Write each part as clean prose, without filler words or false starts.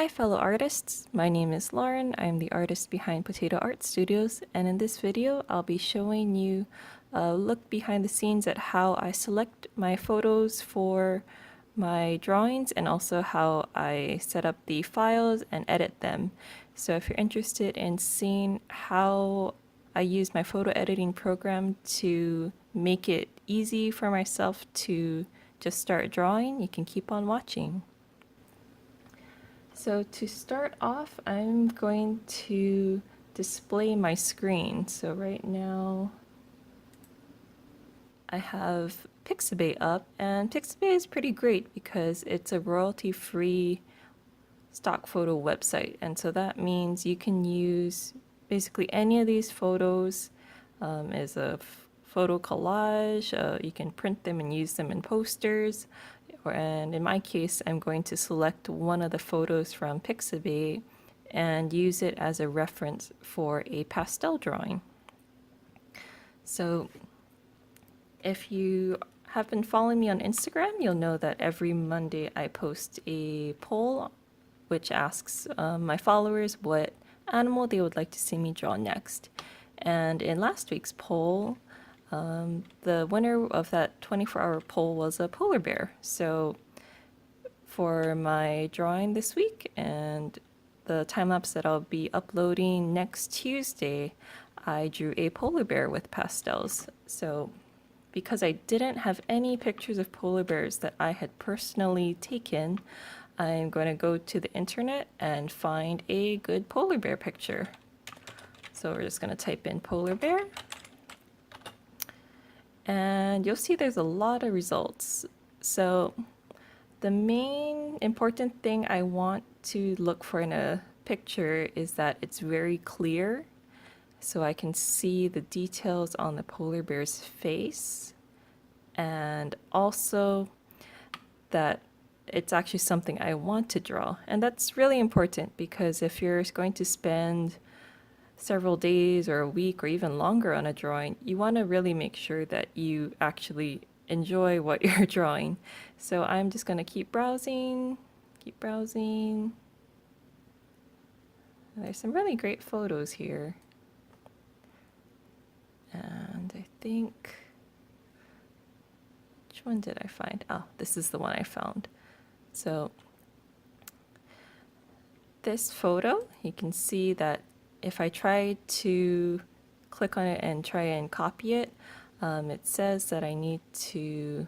Hi fellow artists, my name is Lauren. I'm the artist behind Potato Art Studios, and in this video I'll be showing you a look behind the scenes at how I select my photos for my drawings and also how I set up the files and edit them. So if you're interested in seeing how I use my photo editing program to make it easy for myself to just start drawing, you can keep on watching. So to start off, I'm going to display my screen. So right now I have Pixabay up, and Pixabay is pretty great because it's a royalty-free stock photo website. And so that means you can use basically any of these photos as a photo collage. You can print them and use them in posters. And in my case, I'm going to select one of the photos from Pixabay and use it as a reference for a pastel drawing. So if you have been following me on Instagram, you'll know that every Monday I post a poll which asks my followers what animal they would like to see me draw next. And in last week's poll, the winner of that 24-hour poll was a polar bear. So for my drawing this week and the time-lapse that I'll be uploading next Tuesday, I drew a polar bear with pastels. So because I didn't have any pictures of polar bears that I had personally taken, I'm going to go to the internet and find a good polar bear picture. So we're just going to type in polar bear. And you'll see there's a lot of results. So the main important thing I want to look for in a picture is that it's very clear, so I can see the details on the polar bear's face, and also that it's actually something I want to draw. And that's really important because if you're going to spend several days or a week or even longer on a drawing, you want to really make sure that you actually enjoy what you're drawing. So I'm just going to keep browsing, keep browsing. There's some really great photos here. And I think, which one did I find? Oh, this is the one I found. So this photo, you can see that if I try to click on it and try and copy it, it says that I need to,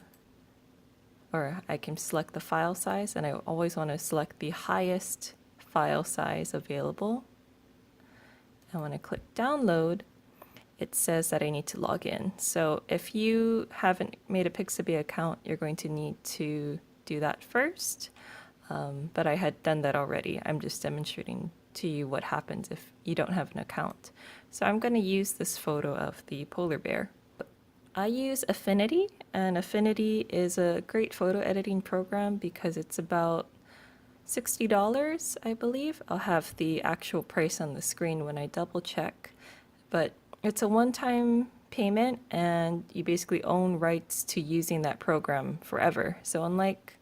or I can select the file size, and I always want to select the highest file size available. And when I click download, it says that I need to log in. So if you haven't made a Pixabay account, you're going to need to do that first. But I had done that already. I'm just demonstrating to you what happens if you don't have an account. So I'm going to use this photo of the polar bear. I use Affinity, and Affinity is a great photo editing program because it's about $60, I believe. I'll have the actual price on the screen when I double check. But it's a one-time payment, and you basically own rights to using that program forever. So unlike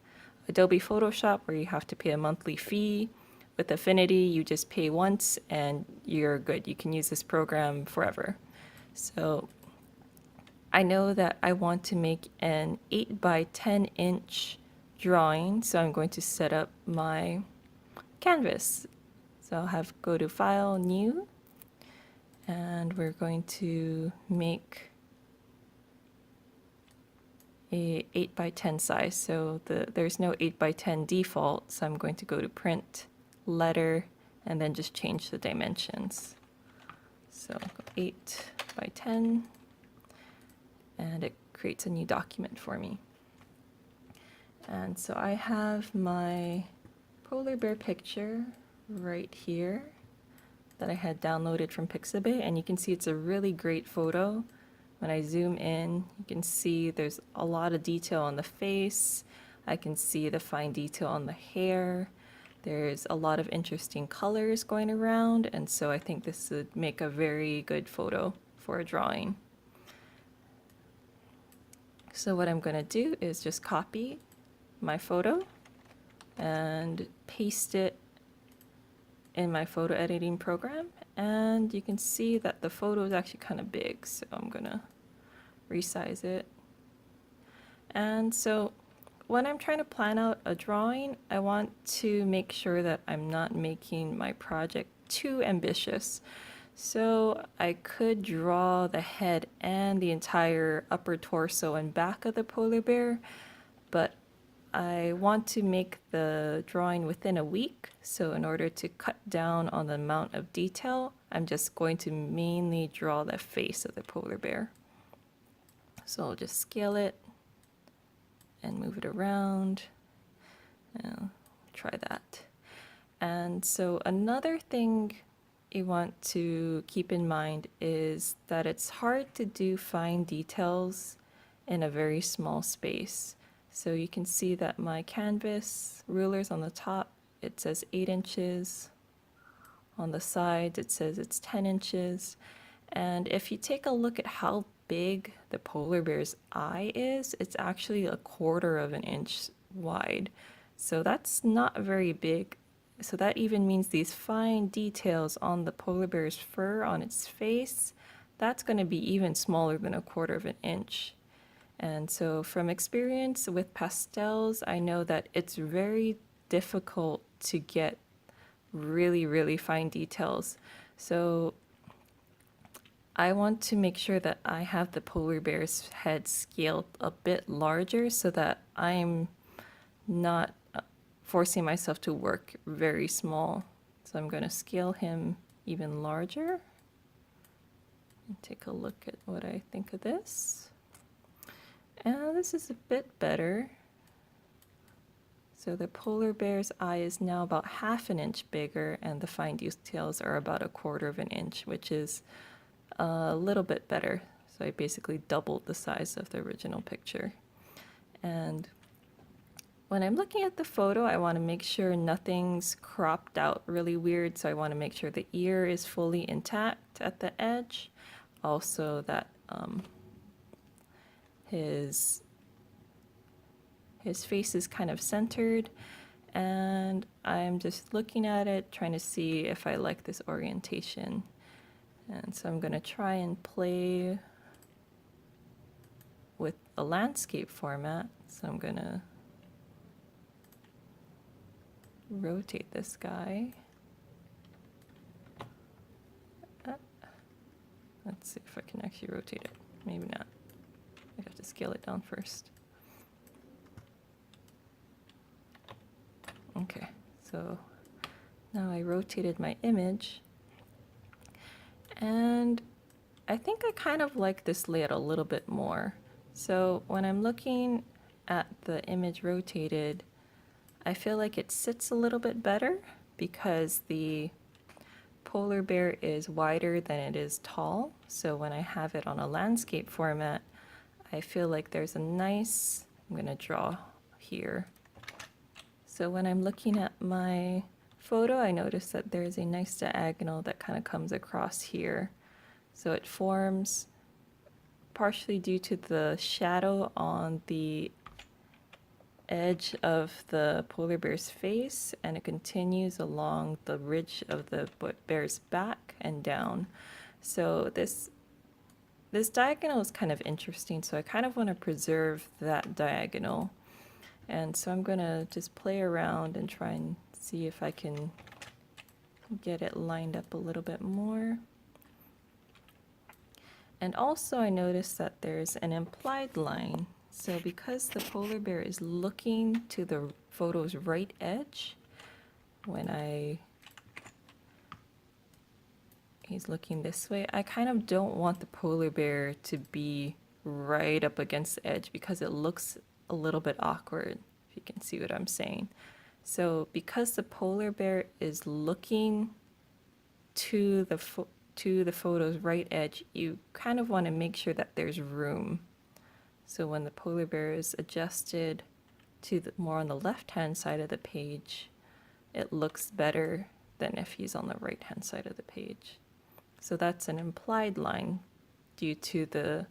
Adobe Photoshop, where you have to pay a monthly fee, with Affinity, you just pay once and you're good. You can use this program forever. So I know that I want to make an 8 by 10 inch drawing, so I'm going to set up my canvas. So I'll have go to File, New, and we're going to make a 8 by 10 size. So there's no 8 by 10 default, so I'm going to go to Print, Letter, and then just change the dimensions. So 8 by 10, and it creates a new document for me. And so I have my polar bear picture right here that I had downloaded from Pixabay, and you can see it's a really great photo. When I zoom in, you can see there's a lot of detail on the face. I can see the fine detail on the hair. There's a lot of interesting colors going around, and so I think this would make a very good photo for a drawing. So what I'm going to do is just copy my photo and paste it in my photo editing program, and you can see that the photo is actually kind of big, so I'm gonna resize it. And so when I'm trying to plan out a drawing, I want to make sure that I'm not making my project too ambitious. So I could draw the head and the entire upper torso and back of the polar bear, but I want to make the drawing within a week. So in order to cut down on the amount of detail, I'm just going to mainly draw the face of the polar bear. So I'll just scale it and move it around. And try that. And so another thing you want to keep in mind is that it's hard to do fine details in a very small space. So you can see that my canvas ruler's on the top, it says 8 inches. On the sides, it says it's 10 inches. And if you take a look at how big the polar bear's eye is, it's actually 1/4 of an inch wide. So that's not very big. So that even means these fine details on the polar bear's fur on its face, that's going to be even smaller than 1/4 of an inch. And so from experience with pastels, I know that it's very difficult to get really, really fine details. So I want to make sure that I have the polar bear's head scaled a bit larger so that I'm not forcing myself to work very small. So I'm going to scale him even larger and take a look at what I think of this. And this is a bit better. So the polar bear's eye is now about 1/2 inch bigger, and the fine details are about 1/4 of an inch, which is a little bit better. So I basically doubled the size of the original picture. And when I'm looking at the photo, I want to make sure nothing's cropped out really weird. So I want to make sure the ear is fully intact at the edge. Also that his face is kind of centered. And I'm just looking at it, trying to see if I like this orientation. And so I'm going to try and play with a landscape format. So I'm going to rotate this guy. Let's see if I can actually rotate it. Maybe not. I have to scale it down first. Okay, so now I rotated my image. And I think I kind of like this layout a little bit more. So when I'm looking at the image rotated, I feel like it sits a little bit better because the polar bear is wider than it is tall. So when I have it on a landscape format, I feel like there's a nice, I'm going to draw here. So when I'm looking at my photo, I notice that there's a nice diagonal that kind of comes across here. So it forms partially due to the shadow on the edge of the polar bear's face, and it continues along the ridge of the bear's back and down. So this diagonal is kind of interesting, so I kind of want to preserve that diagonal. And so I'm going to just play around and try and see if I can get it lined up a little bit more. And also I noticed that there's an implied line. So because the polar bear is looking to the photo's right edge, he's looking this way, I kind of don't want the polar bear to be right up against the edge because it looks a little bit awkward, if you can see what I'm saying. So because the polar bear is looking to the photo's right edge, you kind of want to make sure that there's room. So when the polar bear is adjusted to more on the left-hand side of the page, it looks better than if he's on the right-hand side of the page. So that's an implied line due to the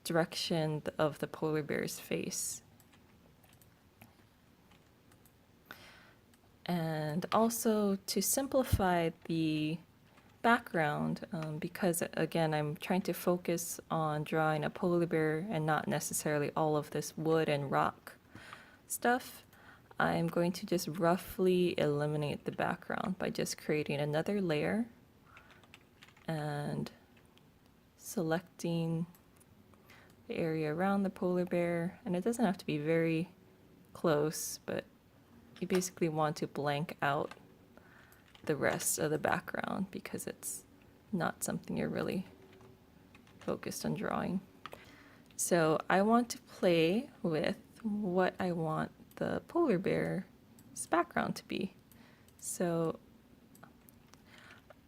direction of the polar bear's face. And also to simplify the background, because again, I'm trying to focus on drawing a polar bear and not necessarily all of this wood and rock stuff, I'm going to just roughly eliminate the background by just creating another layer and selecting the area around the polar bear. And it doesn't have to be very close, but you basically want to blank out the rest of the background because it's not something you're really focused on drawing. So I want to play with what I want the polar bear's background to be. So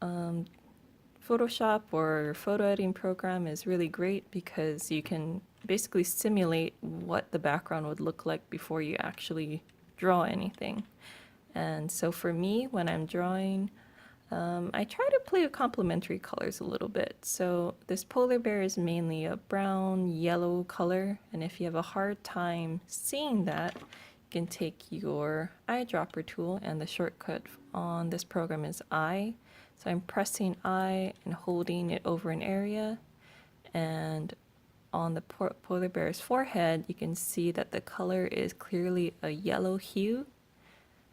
Photoshop or photo editing program is really great because you can basically simulate what the background would look like before you actually draw anything. And so for me, when I'm drawing, I try to play with complementary colors a little bit. So this polar bear is mainly a brown, yellow color. And if you have a hard time seeing that, you can take your eyedropper tool, and the shortcut on this program is I. So I'm pressing I and holding it over an area. And on the polar bear's forehead, you can see that the color is clearly a yellow hue.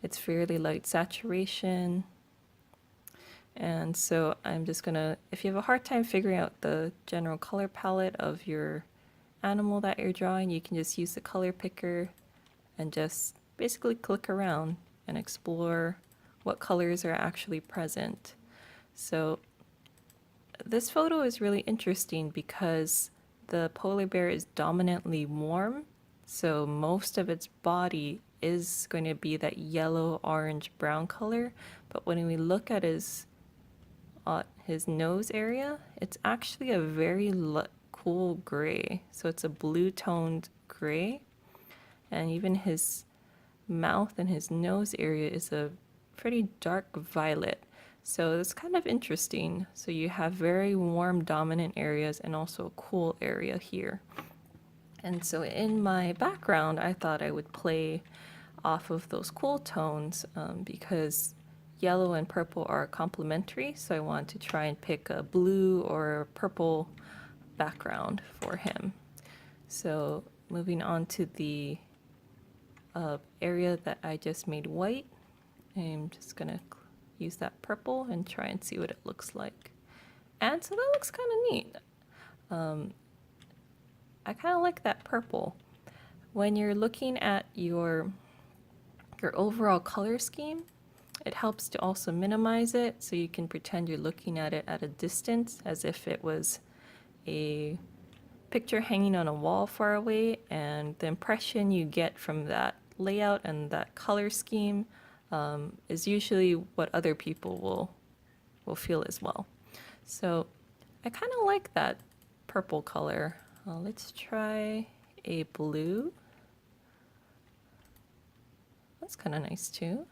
It's fairly light saturation. And so I'm just gonna, if you have a hard time figuring out the general color palette of your animal that you're drawing, you can just use the color picker and just basically click around and explore what colors are actually present. So this photo is really interesting because the polar bear is dominantly warm, so most of its body is going to be that yellow, orange, brown color, but when we look at his nose area, it's actually a very cool gray. So it's a blue toned gray, and even his mouth and his nose area is a pretty dark violet. So it's kind of interesting. So you have very warm dominant areas and also a cool area here. And so in my background, I thought I would play off of those cool tones because yellow and purple are complementary. So I want to try and pick a blue or purple background for him. So moving on to the area that I just made white, I'm just gonna use that purple and try and see what it looks like. And so that looks kind of neat. I kind of like that purple. When you're looking at your overall color scheme, it helps to also minimize it so you can pretend you're looking at it at a distance as if it was a picture hanging on a wall far away, and the impression you get from that layout and that color scheme is usually what other people will feel as well. So I kind of like that purple color. Let's try a blue. That's kind of nice too.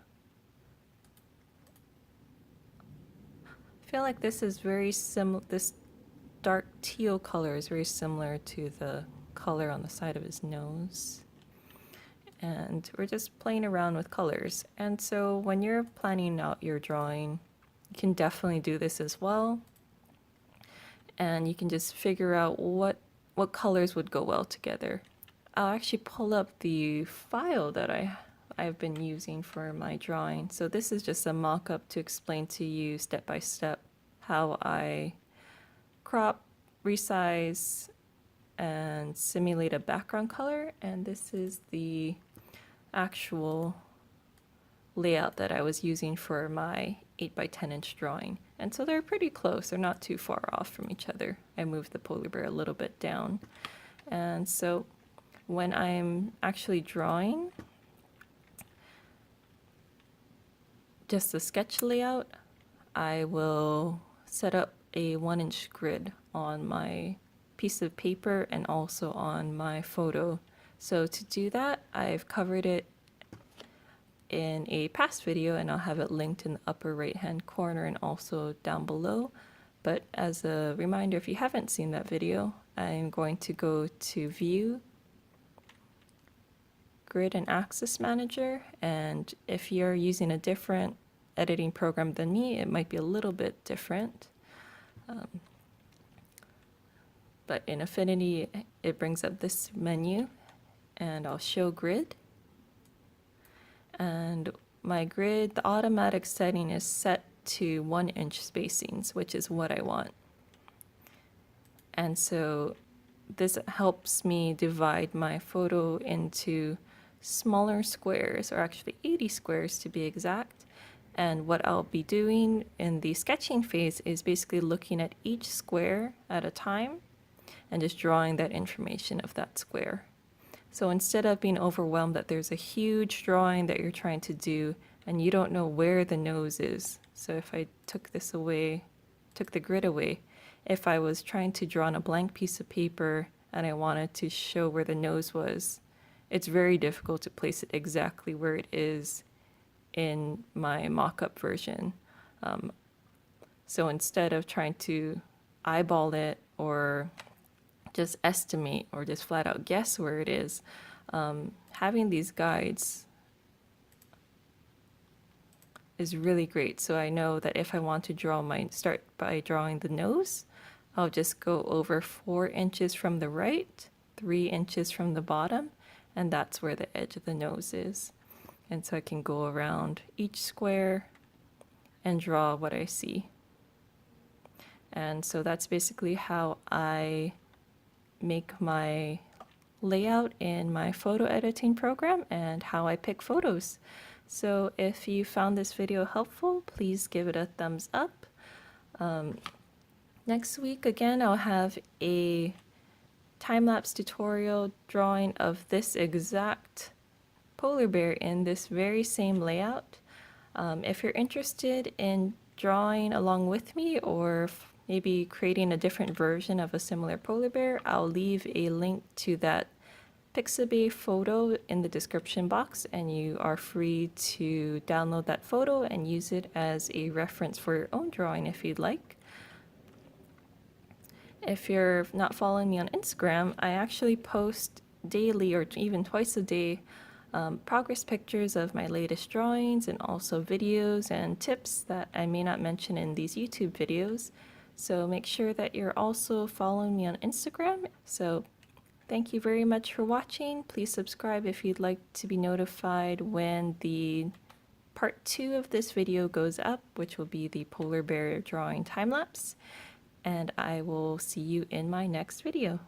I feel like this is very similar. This dark teal color is very similar to the color on the side of his nose. And we're just playing around with colors. And so when you're planning out your drawing, you can definitely do this as well. And you can just figure out what colors would go well together. I'll actually pull up the file that I've been using for my drawing. So this is just a mock-up to explain to you step by step how I crop, resize, and simulate a background color. And this is the actual layout that I was using for my 8x10" drawing. And so they're pretty close. They're not too far off from each other. I moved the polar bear a little bit down. And so when I'm actually drawing just a sketch layout, I will set up a 1-inch grid on my piece of paper and also on my photo. So to do that, I've covered it in a past video, and I'll have it linked in the upper right hand corner and also down below. But as a reminder, if you haven't seen that video, I'm going to go to View, Grid and Axis Manager, and if you're using a different editing program than me, it might be a little bit different. But in Affinity, it brings up this menu, and I'll show grid. And my grid, the automatic setting is set to 1-inch spacings, which is what I want. And so this helps me divide my photo into smaller squares, or actually 80 squares to be exact. And what I'll be doing in the sketching phase is basically looking at each square at a time and just drawing that information of that square. So instead of being overwhelmed that there's a huge drawing that you're trying to do and you don't know where the nose is. So if I took this away, took the grid away, if I was trying to draw on a blank piece of paper and I wanted to show where the nose was, it's very difficult to place it exactly where it is in my mock-up version. So instead of trying to eyeball it or just estimate or just flat out guess where it is, having these guides is really great. So I know that if I want to start by drawing the nose, I'll just go over 4 inches from the right, 3 inches from the bottom, and that's where the edge of the nose is. And so I can go around each square and draw what I see. And so that's basically how I make my layout in my photo editing program and how I pick photos. So if you found this video helpful, please give it a thumbs up. Next week, again, I'll have a time-lapse tutorial drawing of this exact polar bear in this very same layout. If you're interested in drawing along with me or maybe creating a different version of a similar polar bear, I'll leave a link to that Pixabay photo in the description box, and you are free to download that photo and use it as a reference for your own drawing if you'd like. If you're not following me on Instagram, I actually post daily or even twice a day progress pictures of my latest drawings and also videos and tips that I may not mention in these YouTube videos. So make sure that you're also following me on Instagram. So thank you very much for watching. Please subscribe if you'd like to be notified when the part 2 of this video goes up, which will be the polar bear drawing time lapse. And I will see you in my next video.